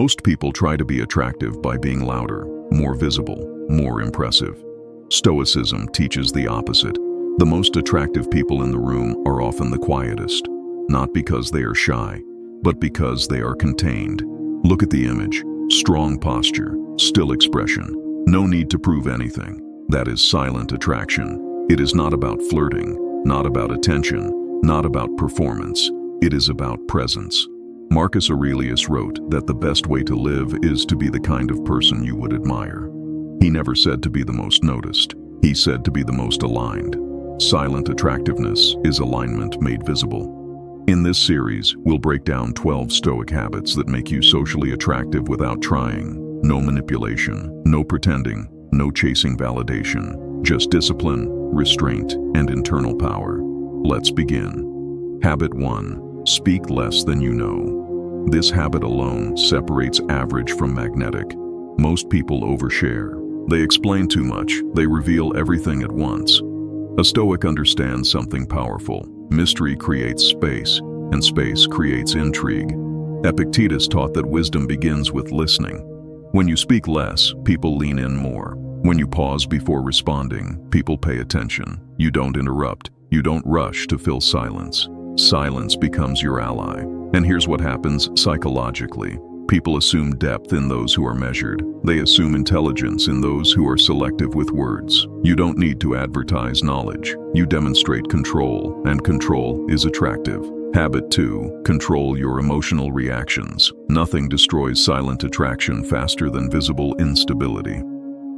Most people try to be attractive by being louder, more visible, more impressive. Stoicism teaches the opposite. The most attractive people in the room are often the quietest, not because they are shy, but because they are contained. Look at the image. Strong posture, still expression. No need to prove anything. That is silent attraction. It is not about flirting, not about attention, not about performance. It is about presence. Marcus Aurelius wrote that the best way to live is to be the kind of person you would admire. He never said to be the most noticed. He said to be the most aligned. Silent attractiveness is alignment made visible. In this series, we'll break down 12 Stoic habits that make you socially attractive without trying. No manipulation, no pretending, no chasing validation, just discipline, restraint, and internal power. Let's begin. Habit 1. Speak less than you know. This habit alone separates average from magnetic. Most people overshare. They explain too much. They reveal everything at once. A Stoic understands something powerful. Mystery creates space, and space creates intrigue. Epictetus taught that wisdom begins with listening. When you speak less, people lean in more. When you pause before responding, people pay attention. You don't interrupt. You don't rush to fill silence. Silence becomes your ally. And here's what happens psychologically. People assume depth in those who are measured. They assume intelligence in those who are selective with words. You don't need to advertise knowledge. You demonstrate control, and control is attractive. Habit 2. Control your emotional reactions. Nothing destroys silent attraction faster than visible instability.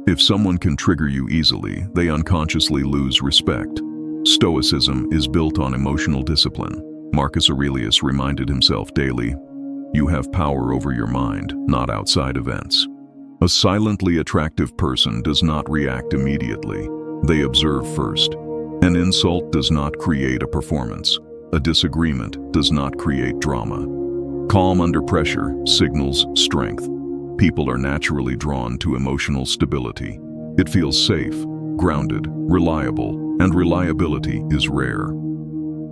If someone can trigger you easily, they unconsciously lose respect. Stoicism is built on emotional discipline. Marcus Aurelius reminded himself daily, "You have power over your mind, not outside events." A silently attractive person does not react immediately. They observe first. An insult does not create a performance. A disagreement does not create drama. Calm under pressure signals strength. People are naturally drawn to emotional stability. It feels safe, grounded, reliable, and reliability is rare.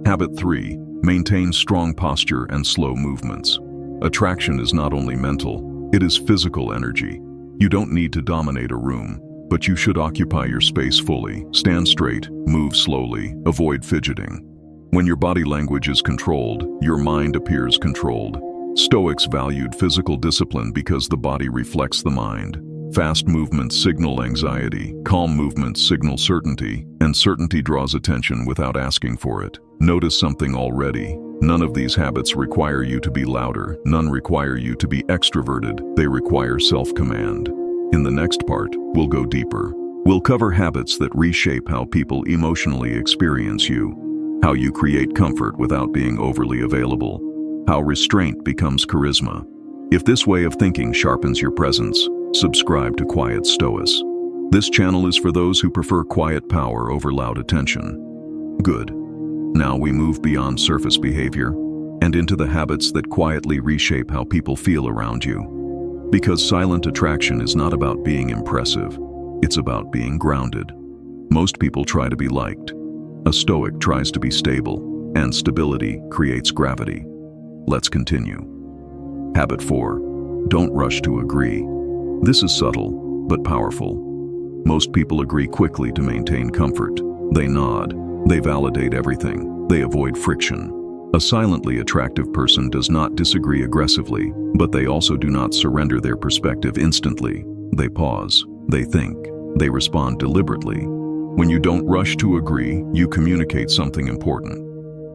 Habit 3. Maintain strong posture and slow movements. Attraction is not only mental, it is physical energy. You don't need to dominate a room, but you should occupy your space fully. Stand straight, move slowly, avoid fidgeting. When your body language is controlled, your mind appears controlled. Stoics valued physical discipline because the body reflects the mind. Fast movements signal anxiety, calm movements signal certainty, and certainty draws attention without asking for it. Notice something already. None of these habits require you to be louder. None require you to be extroverted. They require self-command. In the next part, we'll go deeper. We'll cover habits that reshape how people emotionally experience you, how you create comfort without being overly available, how restraint becomes charisma. If this way of thinking sharpens your presence, subscribe to Quiet Stoics. This channel is for those who prefer quiet power over loud attention. Good. Now we move beyond surface behavior and into the habits that quietly reshape how people feel around you. Because silent attraction is not about being impressive, it's about being grounded. Most people try to be liked. A Stoic tries to be stable, and stability creates gravity. Let's continue. Habit 4. Don't rush to agree. This is subtle, but powerful. Most people agree quickly to maintain comfort. They nod. They validate everything. They avoid friction. A silently attractive person does not disagree aggressively, but they also do not surrender their perspective instantly. They pause. They think. They respond deliberately. When you don't rush to agree, you communicate something important.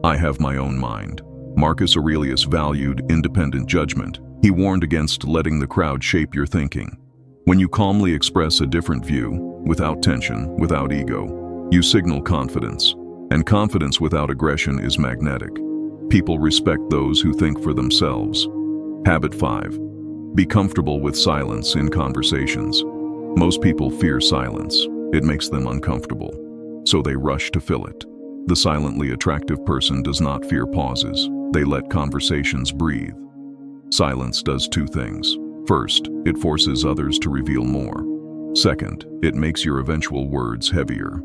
I have my own mind. Marcus Aurelius valued independent judgment. He warned against letting the crowd shape your thinking. When you calmly express a different view, without tension, without ego, you signal confidence. And confidence without aggression is magnetic. People respect those who think for themselves. Habit 5. Be comfortable with silence in conversations. Most people fear silence. It makes them uncomfortable, so they rush to fill it. The silently attractive person does not fear pauses. They let conversations breathe. Silence does two things. First, it forces others to reveal more. Second, it makes your eventual words heavier.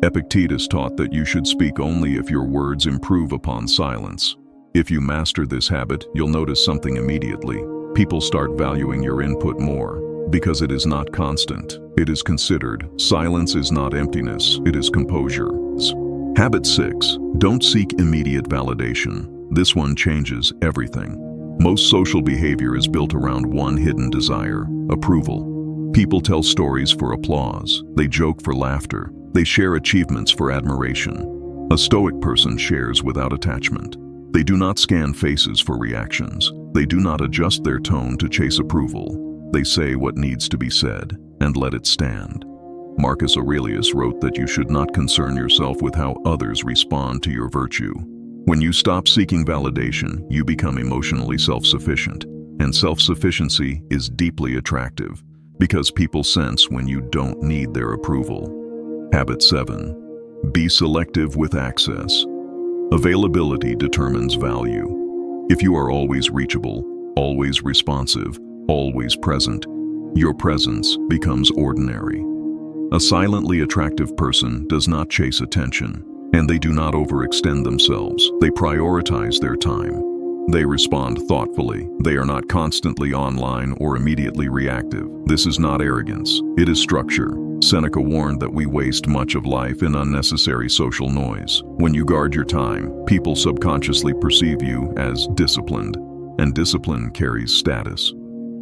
Epictetus taught that you should speak only if your words improve upon silence. If you master this habit, you'll notice something immediately. People start valuing your input more because it is not constant. It is considered. Silence is not emptiness, it is composure. Habit 6. Don't seek immediate validation. This one changes everything. Most social behavior is built around one hidden desire: approval. People tell stories for applause. They joke for laughter. They share achievements for admiration. A Stoic person shares without attachment. They do not scan faces for reactions. They do not adjust their tone to chase approval. They say what needs to be said and let it stand. Marcus Aurelius wrote that you should not concern yourself with how others respond to your virtue. When you stop seeking validation, you become emotionally self-sufficient. And self-sufficiency is deeply attractive because people sense when you don't need their approval. Habit 7. Be selective with access. Availability determines value. If you are always reachable, always responsive, always present, your presence becomes ordinary. A silently attractive person does not chase attention, and they do not overextend themselves. They prioritize their time. They respond thoughtfully. They are not constantly online or immediately reactive. This is not arrogance. It is structure. Seneca warned that we waste much of life in unnecessary social noise. When you guard your time, people subconsciously perceive you as disciplined, and discipline carries status.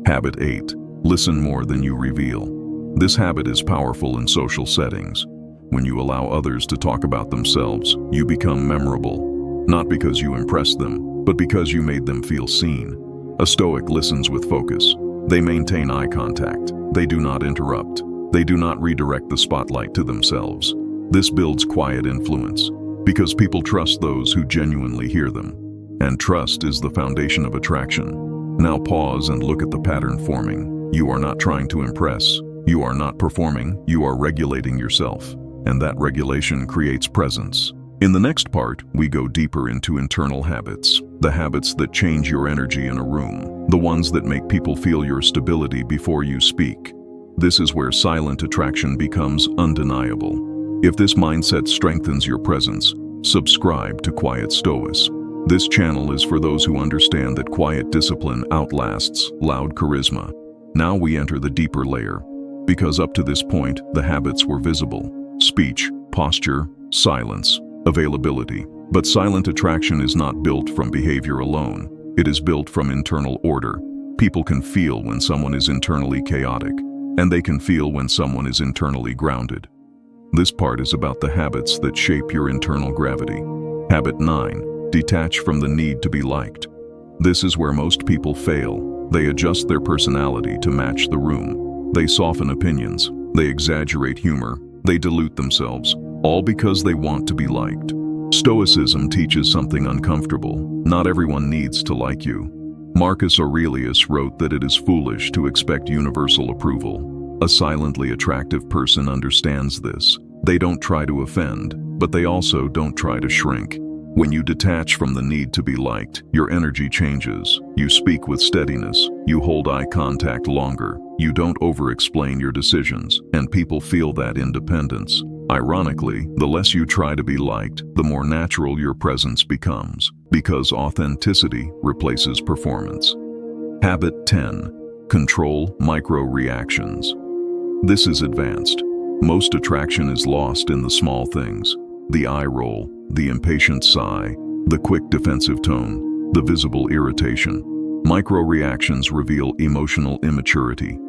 Habit 8. Listen more than you reveal. This habit is powerful in social settings. When you allow others to talk about themselves, you become memorable, not because you impressed them, but because you made them feel seen. A Stoic listens with focus. They maintain eye contact. They do not interrupt. They do not redirect the spotlight to themselves. This builds quiet influence, because people trust those who genuinely hear them. And trust is the foundation of attraction. Now pause and look at the pattern forming. You are not trying to impress. You are not performing. You are regulating yourself. And that regulation creates presence. In the next part, we go deeper into internal habits, the habits that change your energy in a room, the ones that make people feel your stability before you speak. This is where silent attraction becomes undeniable. If this mindset strengthens your presence, subscribe to Quiet Stoics. This channel is for those who understand that quiet discipline outlasts loud charisma. Now we enter the deeper layer, because up to this point, the habits were visible: speech, posture, silence, availability. But silent attraction is not built from behavior alone. It is built from internal order. People can feel when someone is internally chaotic, and they can feel when someone is internally grounded. This part is about the habits that shape your internal gravity. Habit 9. Detach from the need to be liked. This is where most people fail. They adjust their personality to match the room. They soften opinions. They exaggerate humor. They dilute themselves, all because they want to be liked. Stoicism teaches something uncomfortable. Not everyone needs to like you. Marcus Aurelius wrote that it is foolish to expect universal approval. A silently attractive person understands this. They don't try to offend, but they also don't try to shrink. When you detach from the need to be liked, your energy changes. You speak with steadiness. You hold eye contact longer. You don't over-explain your decisions, and people feel that independence. Ironically, the less you try to be liked, the more natural your presence becomes, because authenticity replaces performance. Habit 10. Control micro-reactions. This is advanced. Most attraction is lost in the small things: the eye roll, the impatient sigh, the quick defensive tone, the visible irritation. Micro-reactions reveal emotional immaturity.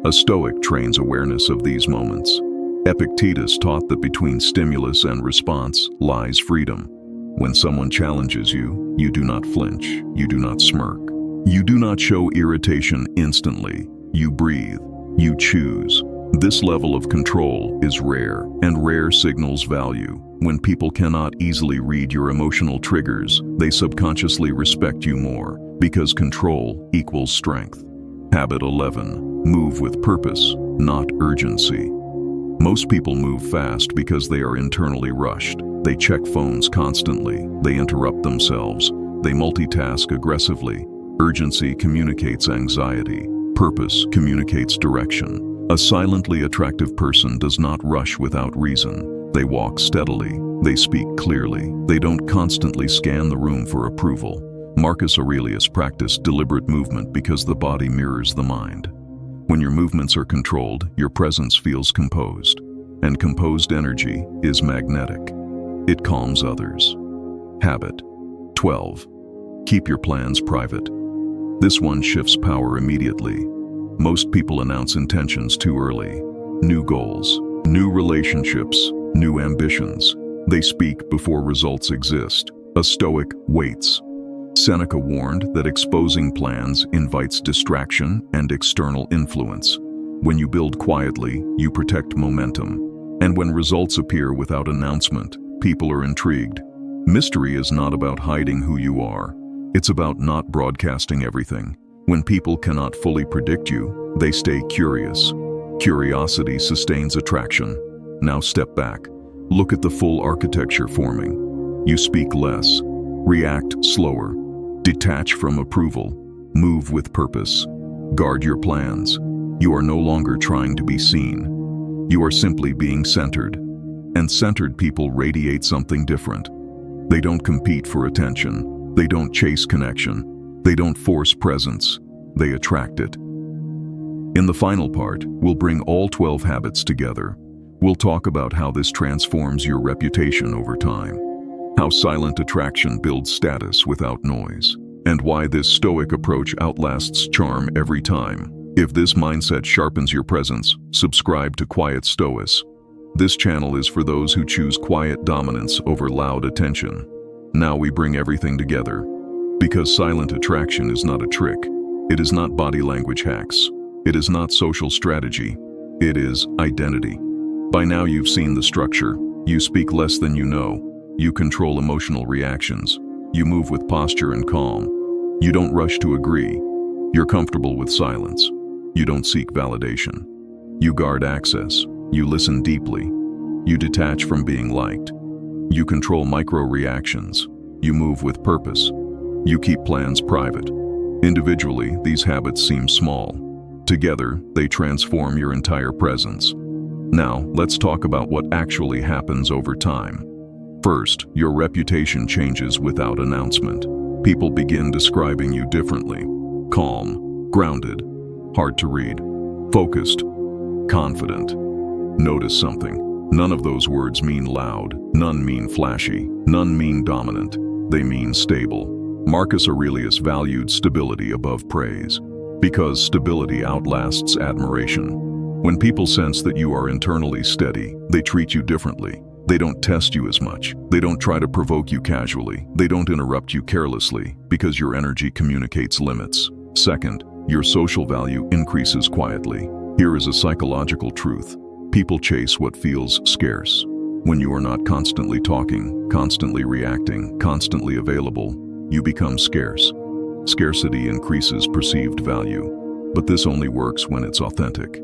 A Stoic trains awareness of these moments. Epictetus taught that between stimulus and response lies freedom. When someone challenges you, you do not flinch, you do not smirk. You do not show irritation instantly. You breathe, you choose. This level of control is rare, and rare signals value. When people cannot easily read your emotional triggers, they subconsciously respect you more, because control equals strength. Habit 11. Move with purpose, not urgency. Most people move fast because they are internally rushed. They check phones constantly. They interrupt themselves. They multitask aggressively. Urgency communicates anxiety. Purpose communicates direction. A silently attractive person does not rush without reason. They walk steadily. They speak clearly. They don't constantly scan the room for approval. Marcus Aurelius practiced deliberate movement because the body mirrors the mind. When your movements are controlled, your presence feels composed, and composed energy is magnetic. It calms others. Habit 12. Keep your plans private. This one shifts power immediately. Most people announce intentions too early. New goals, new relationships, new ambitions. They speak before results exist. A Stoic waits. Seneca warned that exposing plans invites distraction and external influence. When you build quietly, you protect momentum. And when results appear without announcement, people are intrigued. Mystery is not about hiding who you are. It's about not broadcasting everything. When people cannot fully predict you, they stay curious. Curiosity sustains attraction. Now step back. Look at the full architecture forming. You speak less. React slower. Detach from approval. Move with purpose. Guard your plans. You are no longer trying to be seen. You are simply being centered. And centered people radiate something different. They don't compete for attention. They don't chase connection. They don't force presence. They attract it. In the final part, we'll bring all 12 habits together. We'll talk about how this transforms your reputation over time, how silent attraction builds status without noise, and why this Stoic approach outlasts charm every time. If this mindset sharpens your presence, subscribe to Quiet Stoics. This channel is for those who choose quiet dominance over loud attention. Now we bring everything together. Because silent attraction is not a trick. It is not body language hacks. It is not social strategy. It is identity. By now you've seen the structure. You speak less than you know. You control emotional reactions. You move with posture and calm. You don't rush to agree. You're comfortable with silence. You don't seek validation. You guard access. You listen deeply. You detach from being liked. You control micro-reactions. You move with purpose. You keep plans private. Individually, these habits seem small. Together, they transform your entire presence. Now, let's talk about what actually happens over time. First, your reputation changes without announcement. People begin describing you differently. Calm, grounded, hard to read, focused, confident. Notice something. None of those words mean loud. None mean flashy. None mean dominant. They mean stable. Marcus Aurelius valued stability above praise, because stability outlasts admiration. When people sense that you are internally steady, they treat you differently. They don't test you as much. They don't try to provoke you casually. They don't interrupt you carelessly, because your energy communicates limits. Second, your social value increases quietly. Here is a psychological truth. People chase what feels scarce. When you are not constantly talking, constantly reacting, constantly available, you become scarce. Scarcity increases perceived value, but this only works when it's authentic.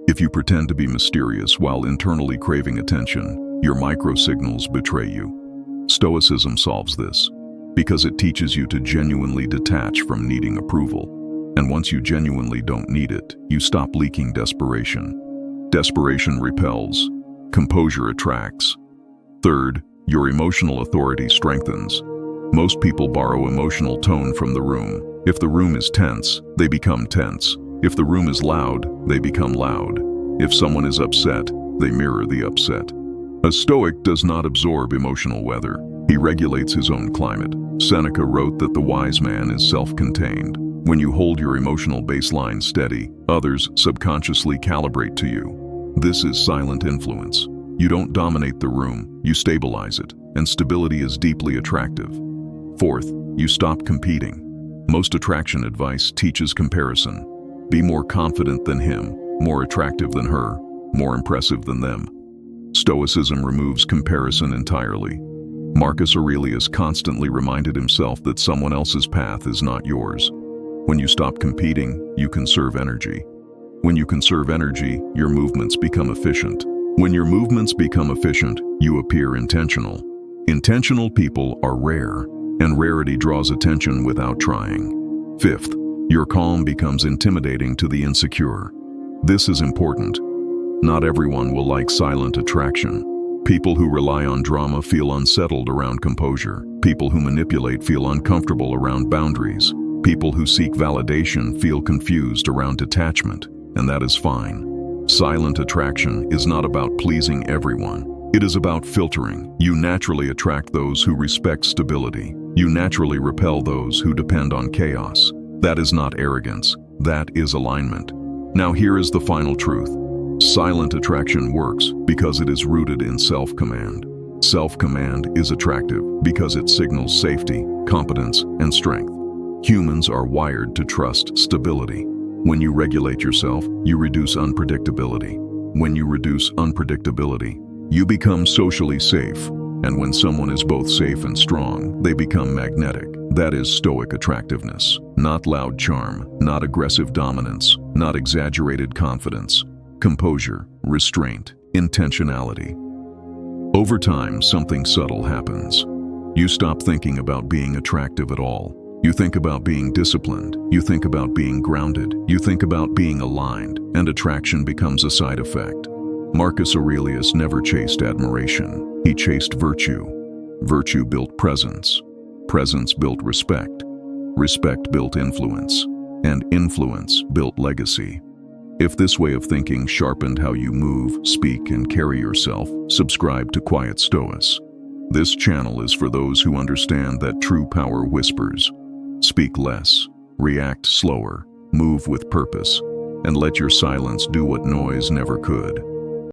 If you pretend to be mysterious while internally craving attention, your micro-signals betray you. Stoicism solves this, because it teaches you to genuinely detach from needing approval. And once you genuinely don't need it, you stop leaking desperation. Desperation repels. Composure attracts. Third, your emotional authority strengthens. Most people borrow emotional tone from the room. If the room is tense, they become tense. If the room is loud, they become loud. If someone is upset, they mirror the upset. A Stoic does not absorb emotional weather. He regulates his own climate. Seneca wrote that the wise man is self-contained. When you hold your emotional baseline steady, others subconsciously calibrate to you. This is silent influence. You don't dominate the room, you stabilize it, and stability is deeply attractive. Fourth, you stop competing. Most attraction advice teaches comparison. Be more confident than him, more attractive than her, more impressive than them. Stoicism removes comparison entirely. Marcus Aurelius constantly reminded himself that someone else's path is not yours. When you stop competing, you conserve energy. When you conserve energy, your movements become efficient. When your movements become efficient, you appear intentional. Intentional people are rare, and rarity draws attention without trying. Fifth, your calm becomes intimidating to the insecure. This is important. Not everyone will like silent attraction. People who rely on drama feel unsettled around composure. People who manipulate feel uncomfortable around boundaries. People who seek validation feel confused around detachment, and that is fine. Silent attraction is not about pleasing everyone. It is about filtering. You naturally attract those who respect stability. You naturally repel those who depend on chaos. That is not arrogance. That is alignment. Now here is the final truth. Silent attraction works because it is rooted in self-command. Self-command is attractive because it signals safety, competence, and strength. Humans are wired to trust stability. When you regulate yourself, you reduce unpredictability. When you reduce unpredictability, you become socially safe. And when someone is both safe and strong, they become magnetic. That is Stoic attractiveness. Not loud charm, not aggressive dominance, not exaggerated confidence. Composure, restraint, intentionality. Over time, something subtle happens. You stop thinking about being attractive at all. You think about being disciplined. You think about being grounded. You think about being aligned, and attraction becomes a side effect. Marcus Aurelius never chased admiration. He chased virtue. Virtue built presence. Presence built respect. Respect built influence. And influence built legacy. If this way of thinking sharpened how you move, speak, and carry yourself, subscribe to Quiet Stoics. This channel is for those who understand that true power whispers. Speak less, react slower, move with purpose, and let your silence do what noise never could.